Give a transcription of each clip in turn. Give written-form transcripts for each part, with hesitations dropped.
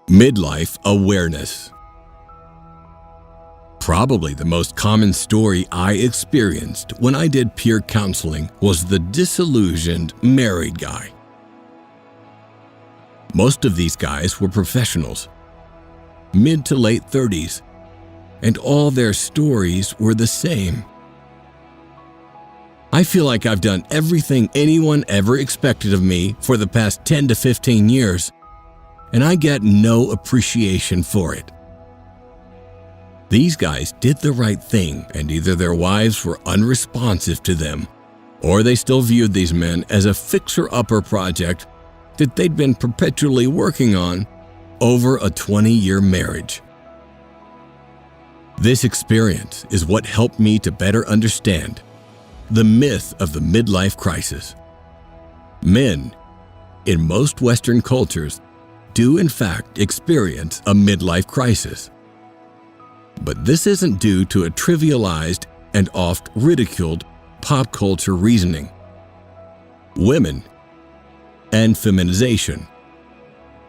Midlife awareness. Probably the most common story I experienced when I did peer counseling was the disillusioned married guy. Most of these guys were professionals, mid to late 30s, and all their stories were the same. I feel like I've done everything anyone ever expected of me for the past 10 to 15 years, and I get no appreciation for it. These guys did the right thing, and either their wives were unresponsive to them, or they still viewed these men as a fixer-upper project that they'd been perpetually working on over a 20-year marriage. This experience is what helped me to better understand the myth of the midlife crisis. Men, in most Western cultures, do in fact experience a midlife crisis. But this isn't due to a trivialized and oft ridiculed pop culture reasoning. Women and feminization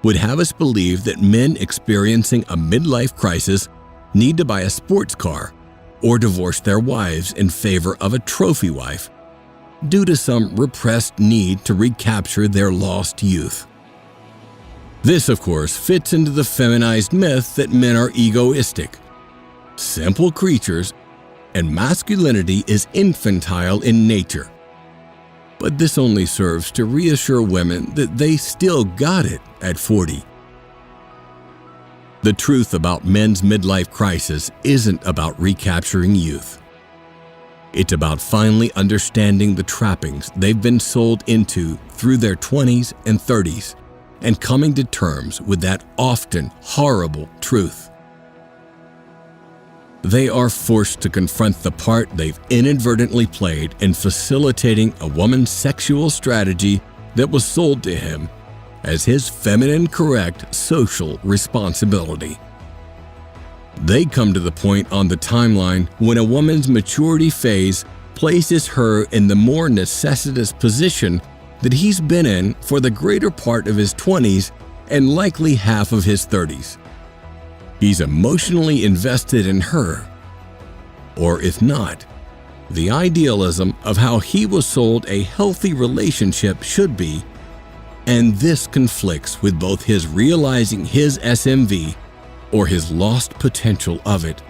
would have us believe that men experiencing a midlife crisis need to buy a sports car or divorce their wives in favor of a trophy wife due to some repressed need to recapture their lost youth. This, of course, fits into the feminized myth that men are egoistic, simple creatures, and masculinity is infantile in nature. But this only serves to reassure women that they still got it at 40. The truth about men's midlife crisis isn't about recapturing youth. It's about finally understanding the trappings they've been sold into through their 20s and 30s and coming to terms with that often horrible truth. They are forced to confront the part they've inadvertently played in facilitating a woman's sexual strategy that was sold to him as his feminine correct social responsibility. They come to the point on the timeline when a woman's maturity phase places her in the more necessitous position that he's been in for the greater part of his 20s and likely half of his 30s. He's emotionally invested in her, or if not, the idealism of how he was sold a healthy relationship should be, and this conflicts with both his realizing his SMV, or his lost potential of it,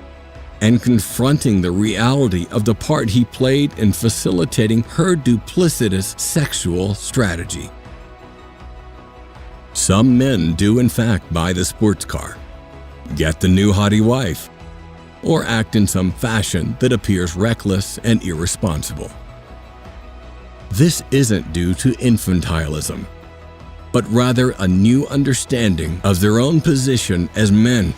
and confronting the reality of the part he played in facilitating her duplicitous sexual strategy. Some men do in fact buy the sports car, get the new hottie wife, or act in some fashion that appears reckless and irresponsible. This isn't due to infantilism, but rather a new understanding of their own position as men.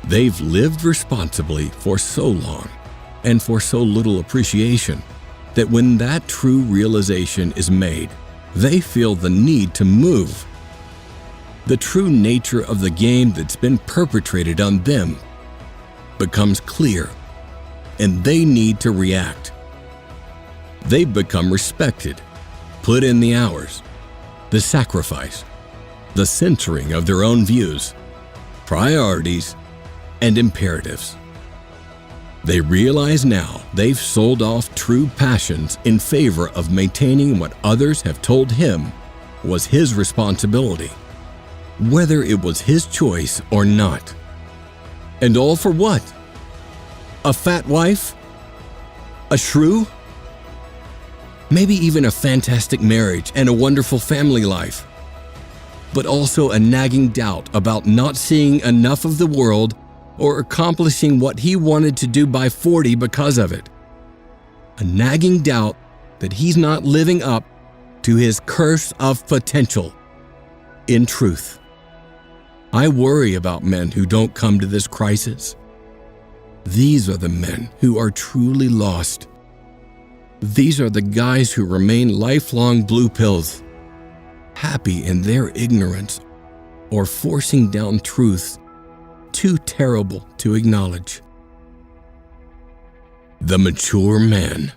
They've lived responsibly for so long and for so little appreciation that when that true realization is made, they feel the need to move. The true nature of the game that's been perpetrated on them becomes clear, and they need to react. They've become respected, put in the hours, the sacrifice, the centering of their own views, priorities, and imperatives. They realize now they've sold off true passions in favor of maintaining what others have told him was his responsibility, whether it was his choice or not. And all for what? A fat wife? A shrew? Maybe even a fantastic marriage and a wonderful family life, but also a nagging doubt about not seeing enough of the world or accomplishing what he wanted to do by 40 because of it. A nagging doubt that he's not living up to his curse of potential. In truth, I worry about men who don't come to this crisis. These are the men who are truly lost. These are the guys who remain lifelong blue pills, happy in their ignorance or forcing down truths too terrible to acknowledge. The mature man.